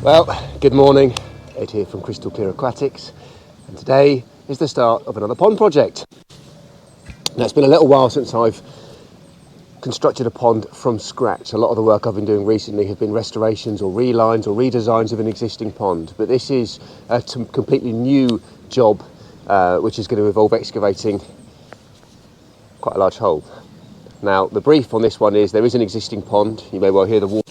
Well, good morning, Ed here from Crystal Clear Aquatics, and today is the start of another pond project. Now, it's been a little while since I've constructed a pond from scratch. A lot of the work I've been doing recently have been restorations or relines or redesigns of an existing pond, but this is a completely new job which is going to involve excavating quite a large hole. Now, the brief on this one is there is an existing pond. You may well hear the water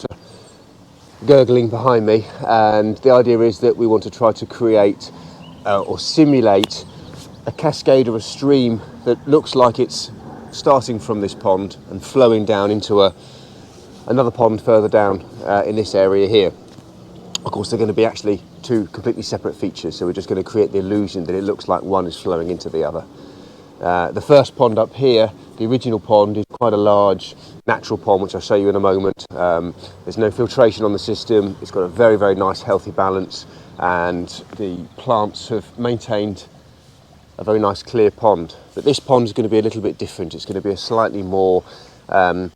gurgling behind me, and the idea is that we want to try to create or simulate a cascade or a stream that looks like it's starting from this pond and flowing down into another pond further down in this area here. Of course, they're going to be actually two completely separate features, so we're just going to create the illusion that it looks like one is flowing into the other. The first pond up here, the original pond, is quite a large natural pond, which I'll show you in a moment. There's no filtration on the system. It's got a very, very nice healthy balance, and the plants have maintained a very nice clear pond. But this pond is going to be a little bit different. It's going to be a slightly more, I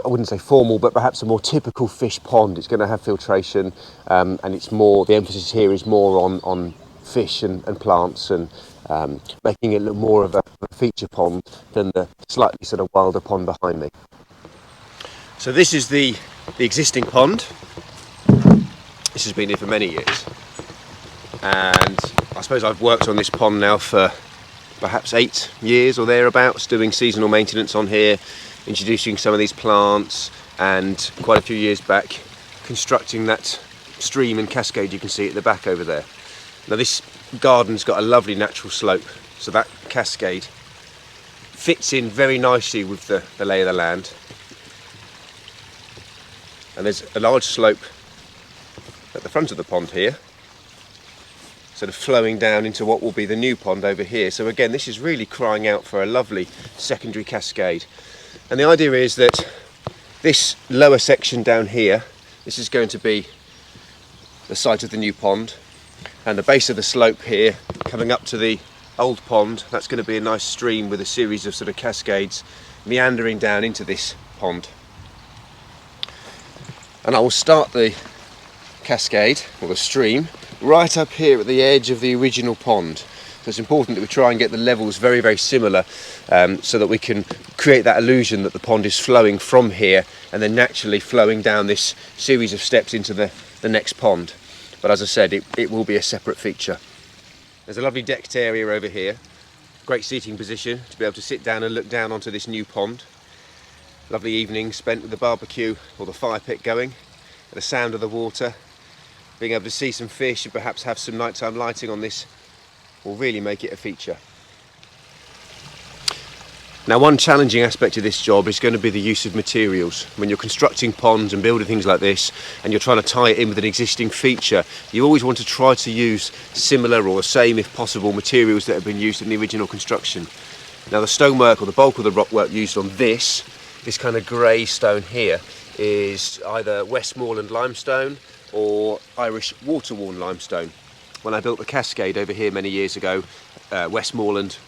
wouldn't say formal, but perhaps a more typical fish pond. It's going to have filtration, and it's more, the emphasis here is more on fish and plants, and making it look more of a feature pond than the slightly sort of wilder pond behind me. So this is the existing pond. This has been here for many years, and I suppose I've worked on this pond now for perhaps 8 years or thereabouts, doing seasonal maintenance on here, introducing some of these plants, and quite a few years back constructing that stream and cascade you can see at the back over there. Now, this garden's got a lovely natural slope, so that cascade fits in very nicely with the lay of the land. And there's a large slope at the front of the pond here, sort of flowing down into what will be the new pond over here. So again, this is really crying out for a lovely secondary cascade. And the idea is that this lower section down here, this is going to be the site of the new pond. And the base of the slope here, coming up to the old pond, that's going to be a nice stream with a series of sort of cascades meandering down into this pond. And I will start the cascade, or the stream, right up here at the edge of the original pond. So it's important that we try and get the levels very, very similar, so that we can create that illusion that the pond is flowing from here and then naturally flowing down this series of steps into the next pond. But as I said, it will be a separate feature. There's a lovely decked area over here, great seating position to be able to sit down and look down onto this new pond. Lovely evening spent with the barbecue or the fire pit going, the sound of the water, being able to see some fish and perhaps have some nighttime lighting on this will really make it a feature. Now, one challenging aspect of this job is going to be the use of materials. When you're constructing ponds and building things like this, and you're trying to tie it in with an existing feature, you always want to try to use similar or the same, if possible, materials that have been used in the original construction. Now, the stonework or the bulk of the rock work used on this kind of grey stone here, is either Westmoreland limestone or Irish water-worn limestone. When I built the cascade over here many years ago, Westmoreland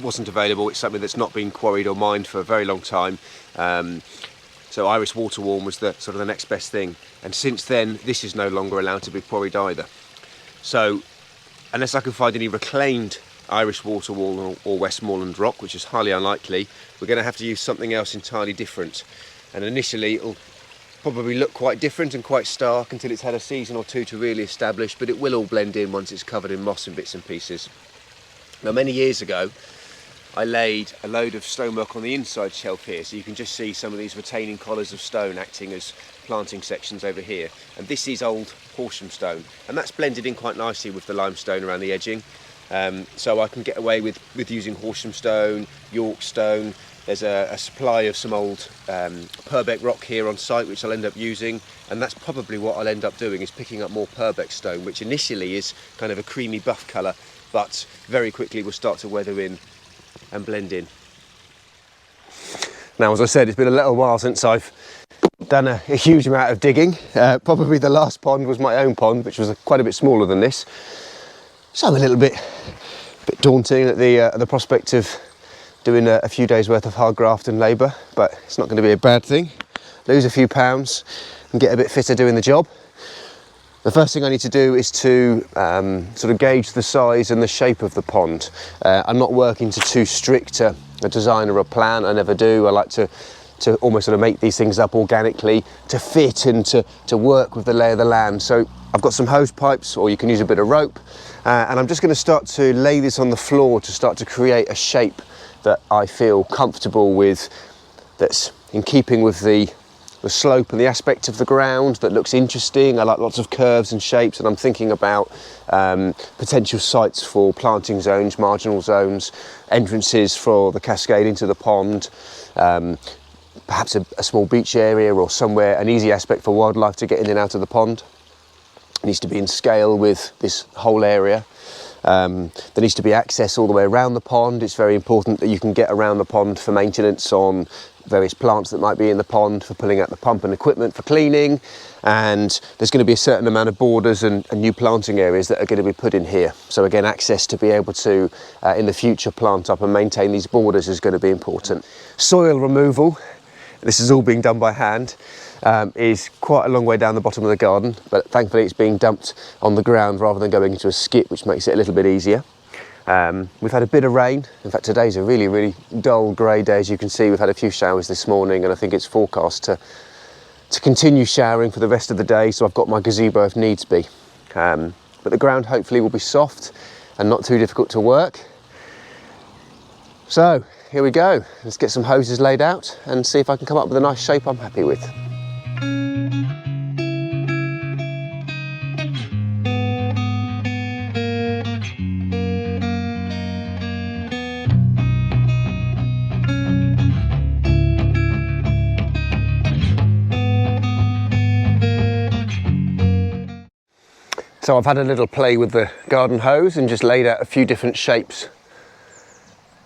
wasn't available. It's something that's not been quarried or mined for a very long time, so Irish water-worn was the sort of the next best thing, and since then this is no longer allowed to be quarried either. So unless I can find any reclaimed Irish water-worn or Westmoreland rock, which is highly unlikely, we're going to have to use something else entirely different, and initially it'll probably look quite different and quite stark until it's had a season or two to really establish, but it will all blend in once it's covered in moss and bits and pieces. Now, many years ago, I laid a load of stonework on the inside shelf here, so you can just see some of these retaining collars of stone acting as planting sections over here. And this is old Horsham stone, and that's blended in quite nicely with the limestone around the edging. So I can get away with using Horsham stone, York stone. There's a supply of some old Purbeck rock here on site, which I'll end up using, and that's probably what I'll end up doing, is picking up more Purbeck stone, which initially is kind of a creamy buff colour, but very quickly will start to weather in and blend in. Now, as I said, it's been a little while since I've done a huge amount of digging. Probably the last pond was my own pond, which was quite a bit smaller than this. So I'm a little bit daunting at the prospect of doing a few days worth of hard graft and labour, but it's not going to be a bad thing. Lose a few pounds and get a bit fitter doing the job. The first thing I need to do is to sort of gauge the size and the shape of the pond. I'm not working to too strict a design or a plan, I never do. I like to almost sort of make these things up organically, to fit and to work with the lay of the land. So I've got some hose pipes, or you can use a bit of rope, and I'm just going to start to lay this on the floor to start to create a shape that I feel comfortable with, that's in keeping with the slope and the aspect of the ground, that looks interesting. I like lots of curves and shapes, and I'm thinking about potential sites for planting zones, marginal zones, entrances for the cascade into the pond, perhaps a small beach area or somewhere, an easy aspect for wildlife to get in and out of the pond. It needs to be in scale with this whole area. There needs to be access all the way around the pond. It's very important that you can get around the pond for maintenance on various plants that might be in the pond, for pulling out the pump and equipment for cleaning, and there's going to be a certain amount of borders and new planting areas that are going to be put in here. So again, access to be able to in the future plant up and maintain these borders is going to be important. Soil removal, this is all being done by hand, is quite a long way down the bottom of the garden, but thankfully it's being dumped on the ground rather than going into a skip, which makes it a little bit easier. We've had a bit of rain. In fact, today's a really, really dull grey day. As you can see, we've had a few showers this morning, and I think it's forecast to continue showering for the rest of the day, so I've got my gazebo if needs be. But the ground hopefully will be soft and not too difficult to work. So here we go. Let's get some hoses laid out and see if I can come up with a nice shape I'm happy with. So I've had a little play with the garden hose and just laid out a few different shapes,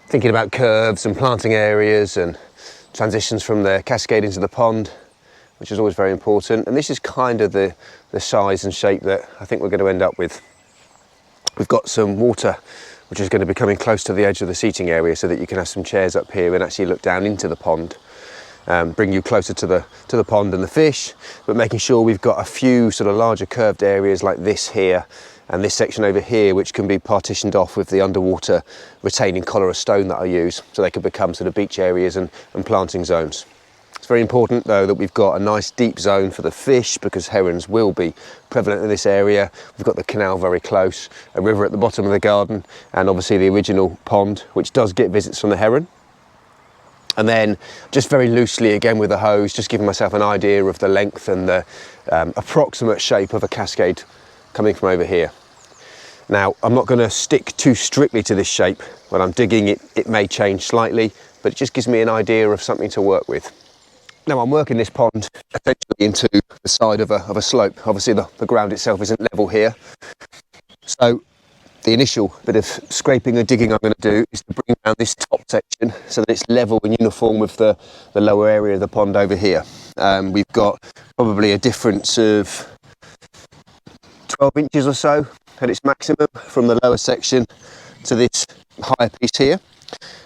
thinking about curves and planting areas and transitions from the cascade into the pond, which is always very important. And this is kind of the size and shape that I think we're going to end up with. We've got some water which is going to be coming close to the edge of the seating area, so that you can have some chairs up here and actually look down into the pond. Bring you closer to the pond and the fish, but making sure we've got a few sort of larger curved areas like this here and this section over here, which can be partitioned off with the underwater retaining collar of stone that I use, so they can become sort of beach areas and planting zones. It's very important though that we've got a nice deep zone for the fish, because herons will be prevalent in this area. We've got the canal very close, a river at the bottom of the garden, and obviously the original pond, which does get visits from the heron. And then just very loosely again with the hose, just giving myself an idea of the length and the approximate shape of a cascade coming from over here. Now, I'm not going to stick too strictly to this shape. When I'm digging it may change slightly, but it just gives me an idea of something to work with. Now, I'm working this pond essentially into the side of a slope. Obviously the ground itself isn't level here. So the initial bit of scraping and digging I'm going to do is to bring down this top section so that it's level and uniform with the lower area of the pond over here. We've got probably a difference of 12 inches or so at its maximum from the lower section to this higher piece here.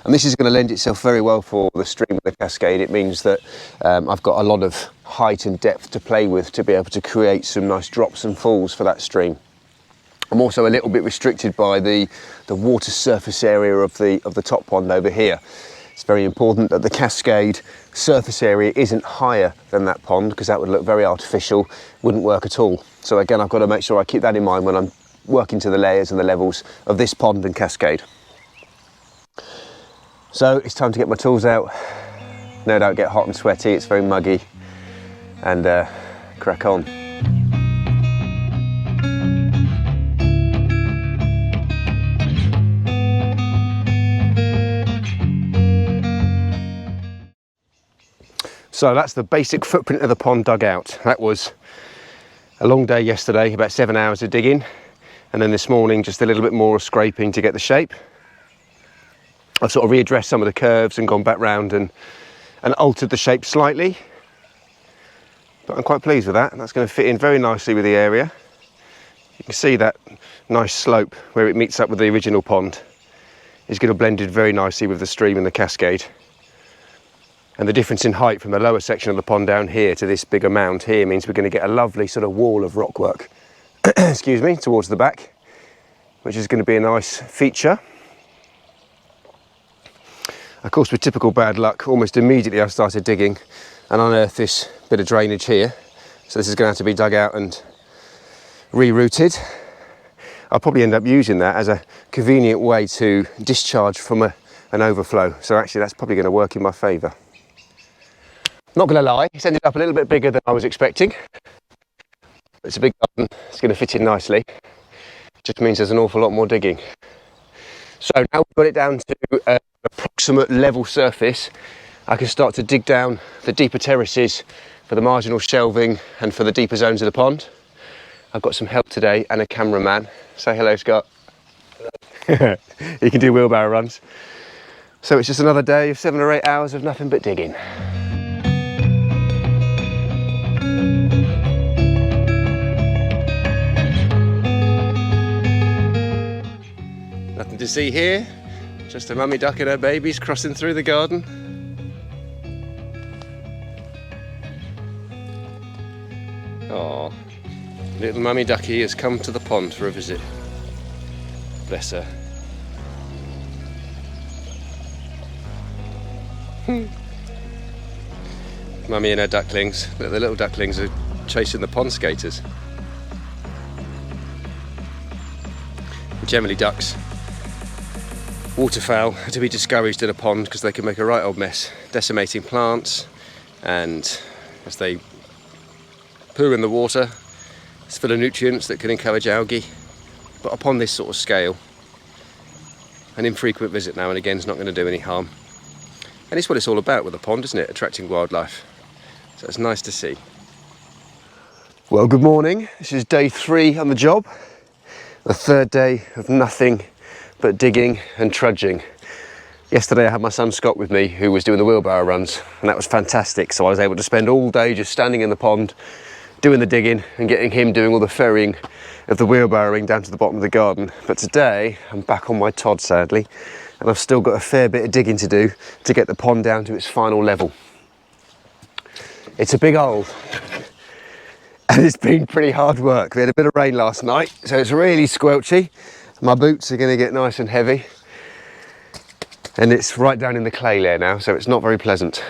And this is going to lend itself very well for the stream and the cascade. It means that I've got a lot of height and depth to play with to be able to create some nice drops and falls for that stream. I'm also a little bit restricted by the water surface area of the top pond over here. It's very important that the cascade surface area isn't higher than that pond, because that would look very artificial, wouldn't work at all. So again, I've got to make sure I keep that in mind when I'm working to the layers and the levels of this pond and cascade. So it's time to get my tools out. No doubt get hot and sweaty, it's very muggy, and crack on. So that's the basic footprint of the pond dug out. That was a long day yesterday, about 7 hours of digging, and then this morning just a little bit more of scraping to get the shape. I've sort of readdressed some of the curves and gone back round and altered the shape slightly, but I'm quite pleased with that. That's going to fit in very nicely with the area. You can see that nice slope where it meets up with the original pond is going to blend in very nicely with the stream and the cascade. And the difference in height from the lower section of the pond down here to this bigger mound here means we're going to get a lovely sort of wall of rockwork excuse me, towards the back, which is going to be a nice feature. Of course, with typical bad luck, almost immediately I started digging and unearthed this bit of drainage here. So this is going to have to be dug out and rerouted. I'll probably end up using that as a convenient way to discharge from an overflow. So actually that's probably going to work in my favour. Not going to lie, it's ended up a little bit bigger than I was expecting. It's a big garden, it's going to fit in nicely. It just means there's an awful lot more digging. So now we've got it down to an approximate level surface, I can start to dig down the deeper terraces for the marginal shelving and for the deeper zones of the pond. I've got some help today and a cameraman. Say hello, Scott. Hello. He can do wheelbarrow runs. So it's just another day of 7 or 8 hours of nothing but digging. Nothing to see here, just a mummy duck and her babies crossing through the garden. Oh, little mummy ducky has come to the pond for a visit. Bless her. Mummy and her ducklings. Look, the little ducklings are chasing the pond skaters. Generally ducks, waterfowl are to be discouraged in a pond because they can make a right old mess, decimating plants, and as they poo in the water, it's full of nutrients that can encourage algae. But upon this sort of scale, an infrequent visit now and again is not going to do any harm. And it's what it's all about with a pond, isn't it? Attracting wildlife. So it's nice to see. Well, good morning. This is day 3 on the job. The third day of nothing but digging and trudging. Yesterday I had my son Scott with me, who was doing the wheelbarrow runs, and that was fantastic. So I was able to spend all day just standing in the pond, doing the digging and getting him doing all the ferrying of the wheelbarrowing down to the bottom of the garden. But today I'm back on my Todd, sadly, and I've still got a fair bit of digging to do to get the pond down to its final level. It's a big hole, and it's been pretty hard work. We had a bit of rain last night, so it's really squelchy. My boots are going to get nice and heavy, and it's right down in the clay layer now, so it's not very pleasant.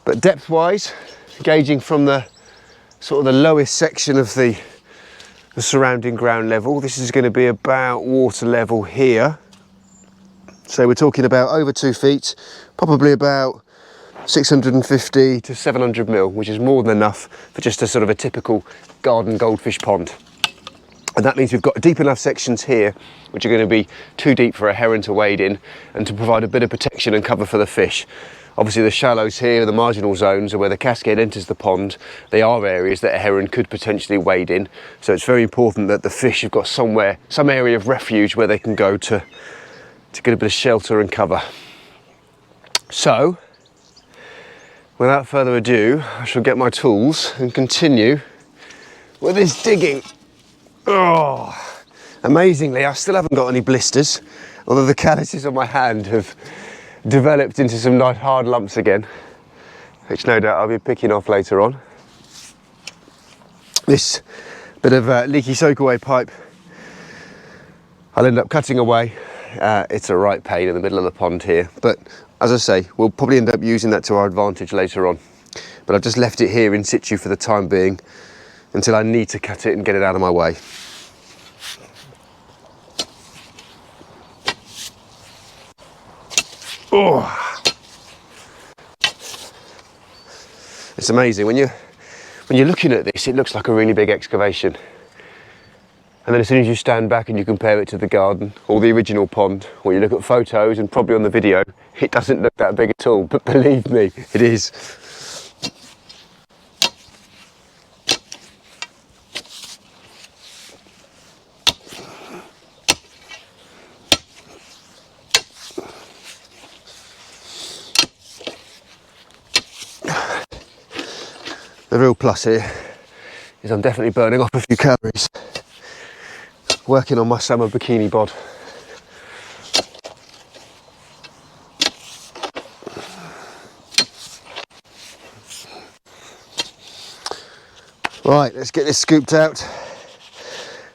But depth wise, gauging from the sort of the lowest section of the surrounding ground level, this is going to be about water level here. So we're talking about over 2 feet, probably about 650 to 700 mil, which is more than enough for just a sort of a typical garden goldfish pond. And that means we've got deep enough sections here which are going to be too deep for a heron to wade in, and to provide a bit of protection and cover for the fish. Obviously the shallows here, the marginal zones, are where the cascade enters the pond. They are areas that a heron could potentially wade in, so it's very important that the fish have got somewhere, some area of refuge where they can go to get a bit of shelter and cover. So without further ado, I shall get my tools and continue with this digging. Oh, amazingly, I still haven't got any blisters, although the calluses on my hand have developed into some nice hard lumps again, which no doubt I'll be picking off later on. This bit of leaky soakaway pipe I'll end up cutting away. It's a right pain in the middle of the pond here, but as I say, we'll probably end up using that to our advantage later on. But I've just left it here in situ for the time being until I need to cut it and get it out of my way. Oh, it's amazing when you're looking at this. It looks like a really big excavation, and then as soon as you stand back and you compare it to the garden or the original pond, or you look at photos and probably on the video, it doesn't look that big at all. But believe me, it is. The real plus here is I'm definitely burning off a few calories working on my summer bikini bod. Right, let's get this scooped out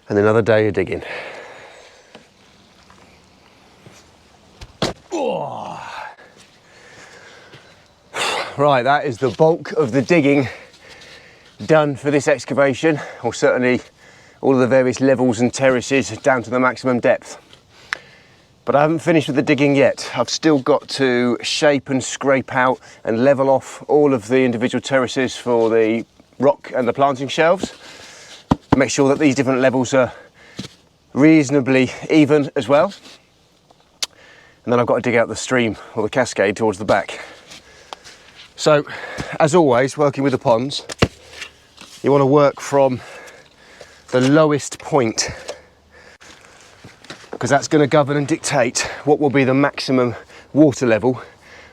and another day of digging. Oh. Right, that is the bulk of the digging done for this excavation, or certainly all of the various levels and terraces down to the maximum depth. But I haven't finished with the digging yet. I've still got to shape and scrape out and level off all of the individual terraces for the rock and the planting shelves. Make sure that these different levels are reasonably even as well. And then I've got to dig out the stream or the cascade towards the back. So, as always, working with the ponds, you want to work from the lowest point, because that's going to govern and dictate what will be the maximum water level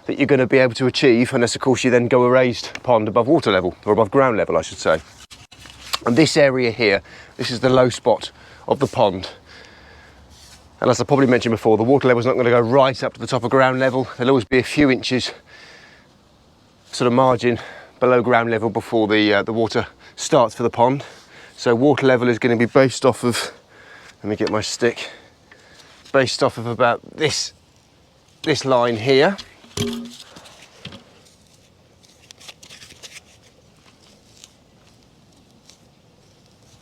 that you're going to be able to achieve, unless of course you then go a raised pond above water level, or above ground level I should say. And this area here, this is the low spot of the pond. And as I probably mentioned before, the water level is not going to go right up to the top of ground level. There'll always be a few inches sort of margin below ground level before the water starts for the pond. So water level is going to be based off of, let me get my stick, based off of about this line here.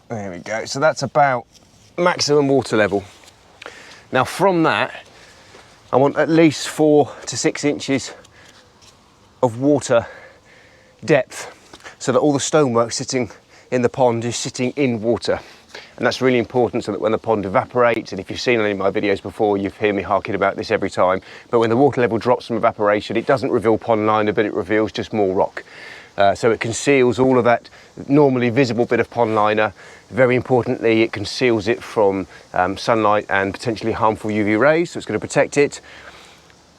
There we go. So that's about maximum water level. Now from that, I want at least 4 to 6 inches of water depth, so that all the stonework sitting in the pond is sitting in water. And that's really important, so that when the pond evaporates, and if you've seen any of my videos before, you've heard me harking about this every time, but when the water level drops from evaporation, it doesn't reveal pond liner, but it reveals just more rock. So it conceals all of that normally visible bit of pond liner. Very importantly, it conceals it from sunlight and potentially harmful UV rays, so it's going to protect it.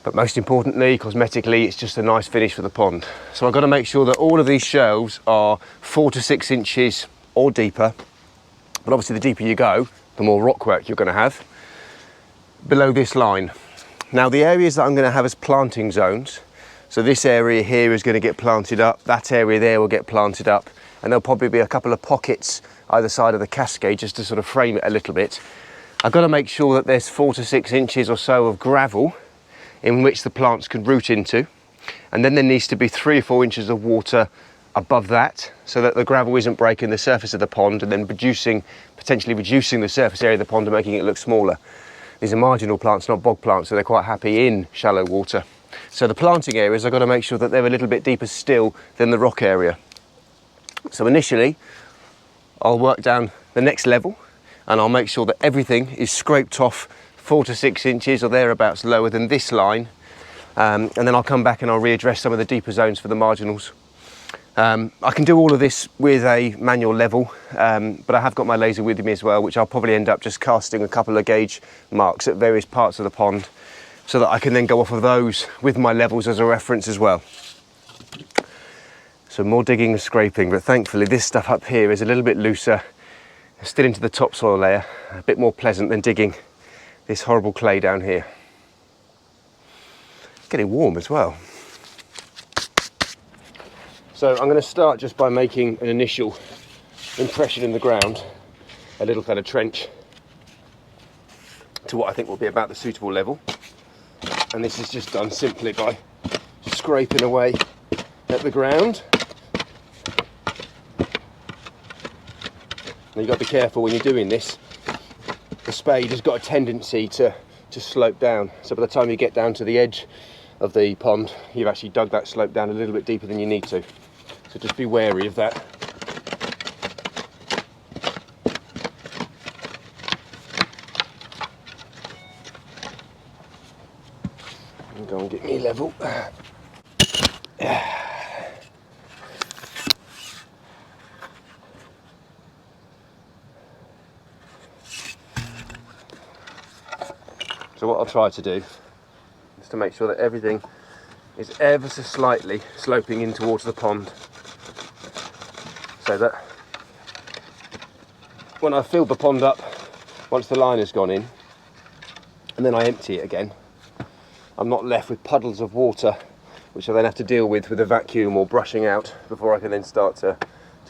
But most importantly, cosmetically, it's just a nice finish for the pond. So I've got to make sure that all of these shelves are 4 to 6 inches or deeper. But obviously the deeper you go, the more rockwork you're going to have below this line. Now the areas that I'm going to have as planting zones, so this area here is going to get planted up, that area there will get planted up, and there'll probably be a couple of pockets either side of the cascade just to sort of frame it a little bit. I've got to make sure that there's 4 to 6 inches or so of gravel in which the plants can root into, and then there needs to be 3 or 4 inches of water above that, so that the gravel isn't breaking the surface of the pond and then potentially reducing the surface area of the pond and making it look smaller. These are marginal plants, not bog plants, so they're quite happy in shallow water. So the planting areas, I've got to make sure that they're a little bit deeper still than the rock area. So initially, I'll work down the next level, and I'll make sure that everything is scraped off 4 to 6 inches or thereabouts lower than this line, and then I'll come back and I'll readdress some of the deeper zones for the marginals. I can do all of this with a manual level, but I have got my laser with me as well, which I'll probably end up just casting a couple of gauge marks at various parts of the pond, so that I can then go off of those with my levels as a reference as well. So more digging and scraping, but thankfully this stuff up here is a little bit looser, still into the topsoil layer, a bit more pleasant than digging this horrible clay down here. It's getting warm as well. So I'm going to start just by making an initial impression in the ground, a little kind of trench to what I think will be about the suitable level. And this is just done simply by scraping away at the ground. Now you've got to be careful when you're doing this. The spade has got a tendency to slope down, so by the time you get down to the edge of the pond, you've actually dug that slope down a little bit deeper than you need to. So just be wary of that. And go and get me level. So what I'll try to do is to make sure that everything is ever so slightly sloping in towards the pond, so that when I fill the pond up, once the line has gone in, and then I empty it again, I'm not left with puddles of water which I then have to deal with a vacuum or brushing out before I can then start to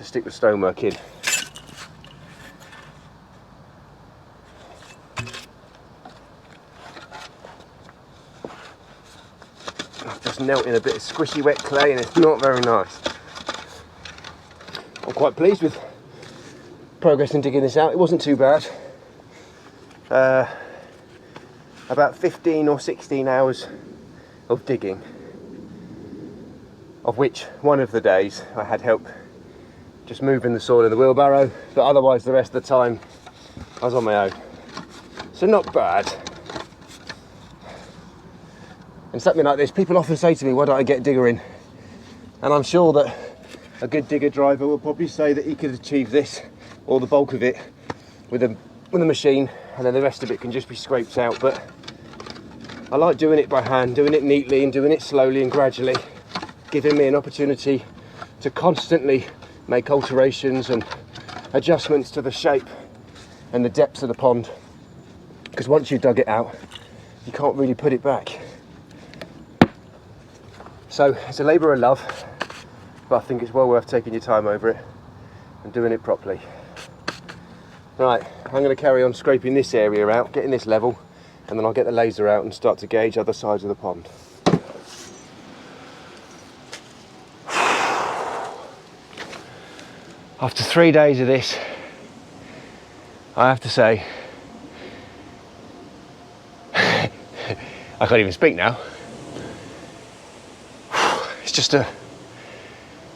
stick the stonework in. just knelt in a bit of squishy wet clay and it's not very nice. I'm quite pleased with progress in digging this out. It wasn't too bad. About 15 or 16 hours of digging, of which one of the days I had help just moving the soil in the wheelbarrow, but otherwise the rest of the time I was on my own. So not bad. And something like this, people often say to me, why don't I get a digger in? And I'm sure that a good digger driver will probably say that he could achieve this, or the bulk of it, with a machine, and then the rest of it can just be scraped out. But I like doing it by hand, doing it neatly and doing it slowly and gradually, giving me an opportunity to constantly make alterations and adjustments to the shape and the depths of the pond, because once you've dug it out you can't really put it back. So it's a labour of love, but I think it's well worth taking your time over it and doing it properly. Right, I'm going to carry on scraping this area out, getting this level, and then I'll get the laser out and start to gauge other sides of the pond. After 3 days of this, I have to say, I can't even speak now.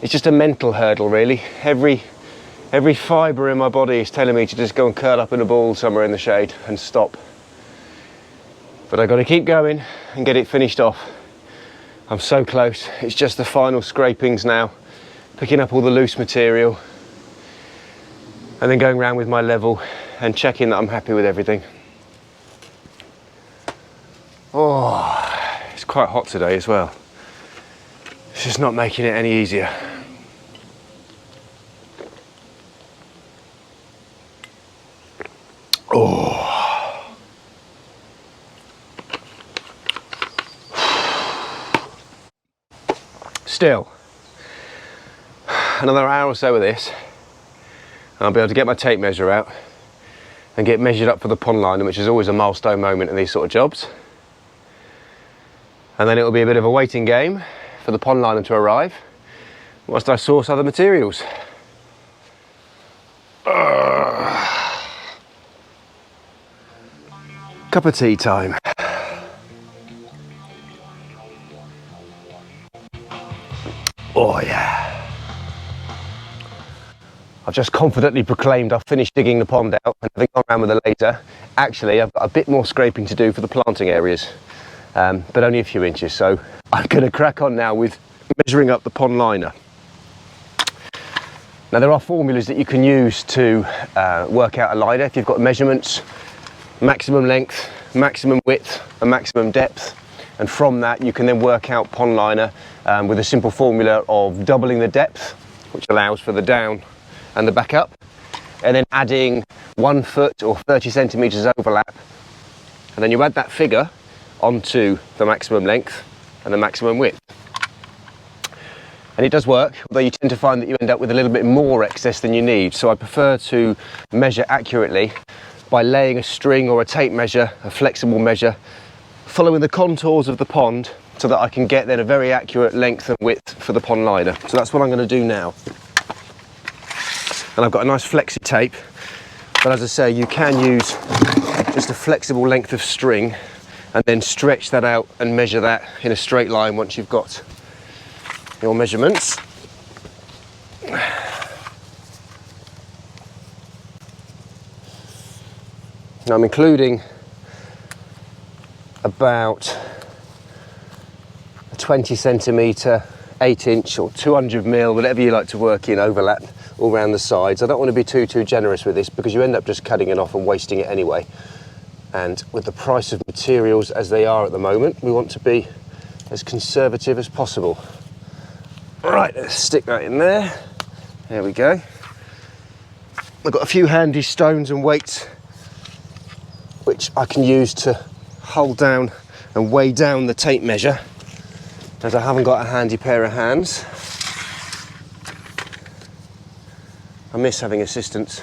It's just a mental hurdle, really. Every fibre in my body is telling me to just go and curl up in a ball somewhere in the shade and stop. But I've got to keep going and get it finished off. I'm so close. It's just the final scrapings now, picking up all the loose material, and then going around with my level and checking that I'm happy with everything. Oh, it's quite hot today as well. It's just not making it any easier. Oh. Still, another hour or so of this, and I'll be able to get my tape measure out and get measured up for the pond liner, which is always a milestone moment in these sort of jobs. And then it will be a bit of a waiting game for the pond liner to arrive whilst I source other materials. Cup of tea time. Oh yeah. I've just confidently proclaimed I've finished digging the pond out, and having gone around with the laser, actually I've got a bit more scraping to do for the planting areas, but only a few inches, so I'm going to crack on now with measuring up the pond liner. Now there are formulas that you can use to work out a liner if you've got measurements, maximum length, maximum width and maximum depth, and from that you can then work out pond liner with a simple formula of doubling the depth, which allows for the down and the back up, and then adding 1 foot or 30 centimetres overlap, and then you add that figure onto the maximum length and the maximum width. And it does work, although you tend to find that you end up with a little bit more excess than you need. So I prefer to measure accurately by laying a string or a tape measure, a flexible measure, following the contours of the pond so that I can get then a very accurate length and width for the pond liner. So that's what I'm going to do now. And I've got a nice flexi tape, but as I say, you can use just a flexible length of string and then stretch that out and measure that in a straight line once you've got your measurements. Now I'm including about a 20 centimetre, 8 inch or 200 mil, whatever you like to work in, overlap all around the sides. I don't want to be too generous with this because you end up just cutting it off and wasting it anyway. And with the price of materials as they are at the moment, we want to be as conservative as possible. Right, let's stick that in there. There we go. I've got a few handy stones and weights which I can use to hold down and weigh down the tape measure, as I haven't got a handy pair of hands. I miss having assistance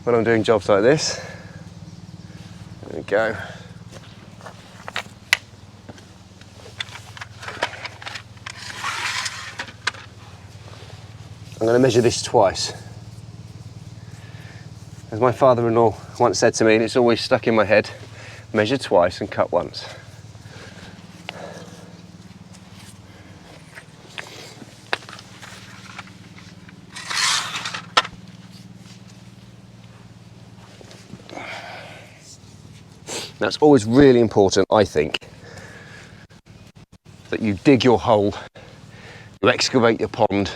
when I'm doing jobs like this. There we go. I'm going to measure this twice. As my father-in-law once said to me, and it's always stuck in my head, measure twice and cut once. Now, it's always really important, I think, that you dig your hole, you excavate your pond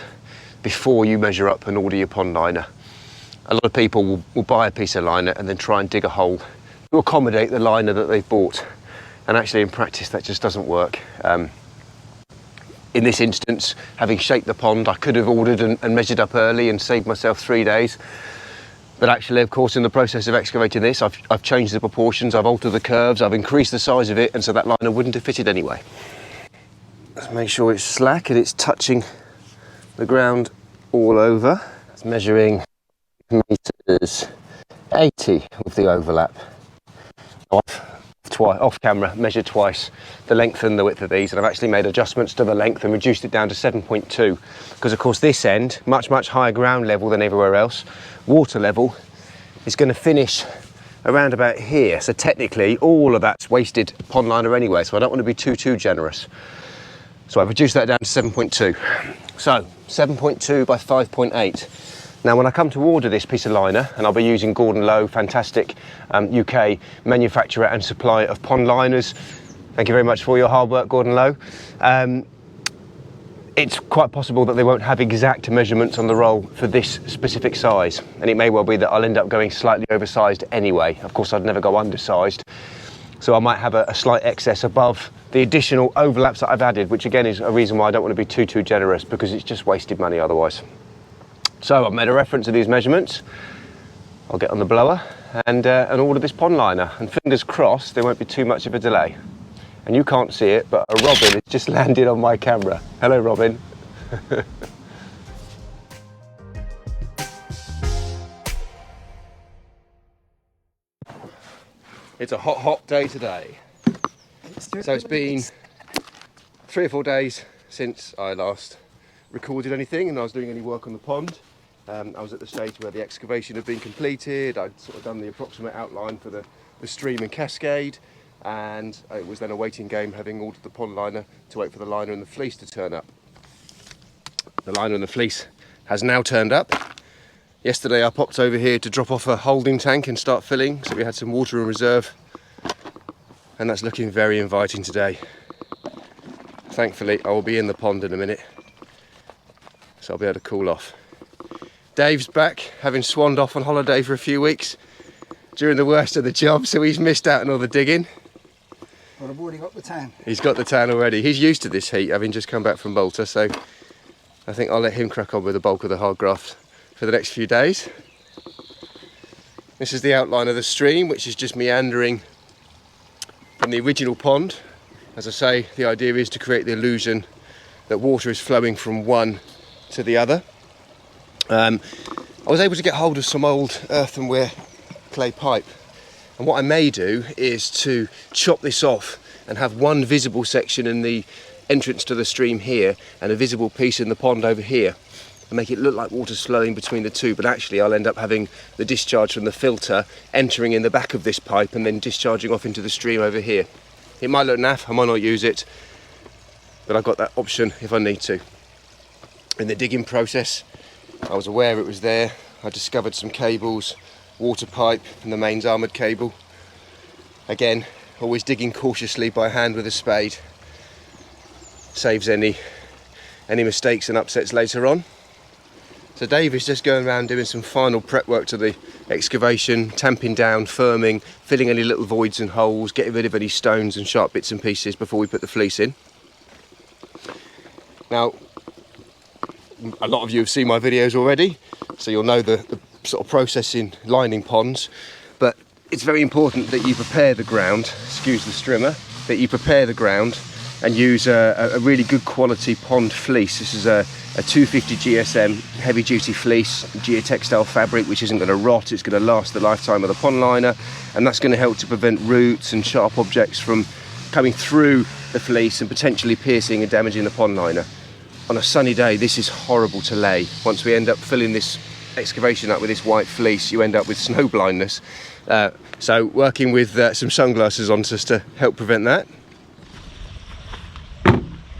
before you measure up and order your pond liner. A lot of people will buy a piece of liner and then try and dig a hole to accommodate the liner that they've bought. And actually in practice that just doesn't work. In this instance, having shaped the pond, I could have ordered and measured up early and saved myself 3 days. But actually, of course, in the process of excavating this, I've changed the proportions, I've altered the curves, I've increased the size of it, and so that liner wouldn't have fitted anyway. Let's make sure it's slack and it's touching the ground all over. It's measuring meters 80 with the overlap. Off camera, measured twice the length and the width of these, and I've actually made adjustments to the length and reduced it down to 7.2 because of course this end, much higher ground level than everywhere else, water level is going to finish around about here, so technically all of that's wasted pond liner anyway, so I don't want to be too generous. So I've reduced that down to 7.2. So 7.2 by 5.8. Now when I come to order this piece of liner, and I'll be using Gordon Low, fantastic UK manufacturer and supplier of pond liners. Thank you very much for your hard work, Gordon Low. It's quite possible that they won't have exact measurements on the roll for this specific size, and it may well be that I'll end up going slightly oversized anyway. Of course, I'd never go undersized, so I might have a slight excess above the additional overlaps that I've added, which again is a reason why I don't want to be too generous, because it's just wasted money otherwise. So I've made a reference to these measurements. I'll get on the blower and order this pond liner, and fingers crossed there won't be too much of a delay. And you can't see it, but a robin has just landed on my camera. Hello, Robin. It's a hot day today. So it's been 3 or 4 days since I last recorded anything and I was doing any work on the pond. I was at the stage where the excavation had been completed. I'd sort of done the approximate outline for the stream and cascade, and it was then a waiting game, having ordered the pond liner, to wait for the liner and the fleece to turn up. The liner and the fleece has now turned up. Yesterday I popped over here to drop off a holding tank and start filling, so we had some water in reserve, and that's looking very inviting today. Thankfully I will be in the pond in a minute, so I'll be able to cool off. Dave's back, having swanned off on holiday for a few weeks during the worst of the job, so he's missed out on all the digging. Well, I've already got the tan. He's got the tan already. He's used to this heat, having just come back from Malta, so I think I'll let him crack on with the bulk of the hard graft for the next few days. This is the outline of the stream, which is just meandering from the original pond. As I say, the idea is to create the illusion that water is flowing from one to the other. I was able to get hold of some old earthenware clay pipe, and what I may do is to chop this off and have one visible section in the entrance to the stream here and a visible piece in the pond over here, and make it look like water's flowing between the two, but actually I'll end up having the discharge from the filter entering in the back of this pipe and then discharging off into the stream over here. It might look naff, I might not use it, but I've got that option if I need to. In the digging process, I was aware it was there. I discovered some cables, water pipe and the mains armoured cable. Again, always digging cautiously by hand with a spade. Saves any mistakes and upsets later on. So Dave is just going around doing some final prep work to the excavation, tamping down, firming, filling any little voids and holes, getting rid of any stones and sharp bits and pieces before we put the fleece in. Now, a lot of you have seen my videos already, so you'll know the sort of process in lining ponds, but it's very important that you prepare the ground, excuse the strimmer, that you prepare the ground and use a really good quality pond fleece. This is a 250 GSM heavy duty fleece, geotextile fabric, which isn't going to rot, it's going to last the lifetime of the pond liner, and that's going to help to prevent roots and sharp objects from coming through the fleece and potentially piercing and damaging the pond liner. on a sunny day, this is horrible to lay. Once we end up filling this excavation up with this white fleece, you end up with snow blindness. So working with some sunglasses on just to help prevent that.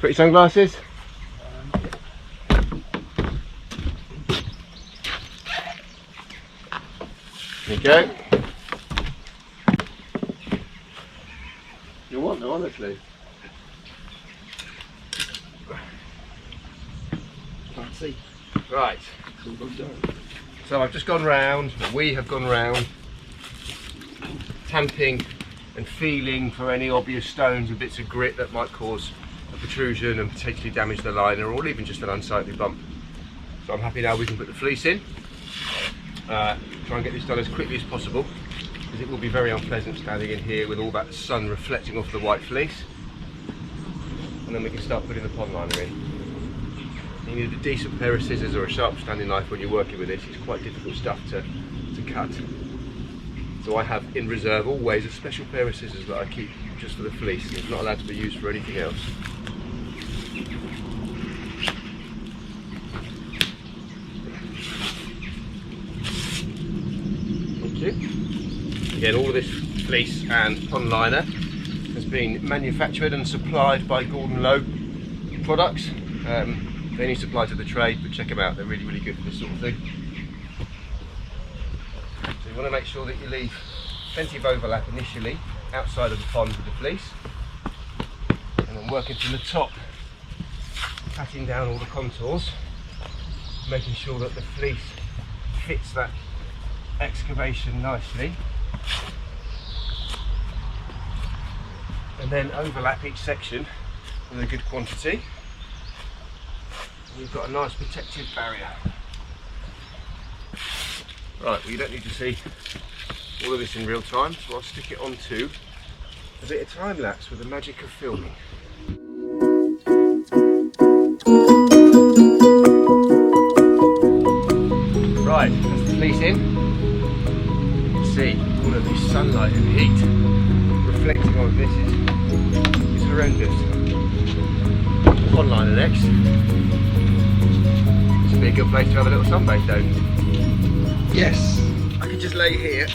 Pretty sunglasses? There you go. You want them, honestly. Can't see. Right. So I've just gone round, we have gone round, tamping and feeling for any obvious stones and bits of grit that might cause a protrusion and potentially damage the liner, or even just an unsightly bump. So I'm happy now we can put the fleece in. Try and get this done as quickly as possible, because it will be very unpleasant standing in here with all that sun reflecting off the white fleece. And then we can start putting the pond liner in. You need a decent pair of scissors or a sharp standing knife when you're working with this. It's quite difficult stuff to cut. So I have in reserve always a special pair of scissors that I keep just for the fleece. It's not allowed to be used for anything else. Thank you. Again, all of this fleece and pond liner has been manufactured and supplied by Gordon Lowe products. They only supply to the trade, but check them out, they're really, really good for this sort of thing. So you want to make sure that you leave plenty of overlap initially outside of the pond with the fleece, and then working from the top, patting down all the contours, making sure that the fleece fits that excavation nicely, and then overlap each section with a good quantity. We've got a nice protective barrier. Right, well, you don't need to see all of this in real time, so I'll stick it onto a bit of time lapse with the magic of filming. Right, that's the fleece in. You can see all of this sunlight and heat reflecting on this is horrendous. Pond liner next. This would be a good place to have a little sunbathe, don't you? Yes. I could just lay here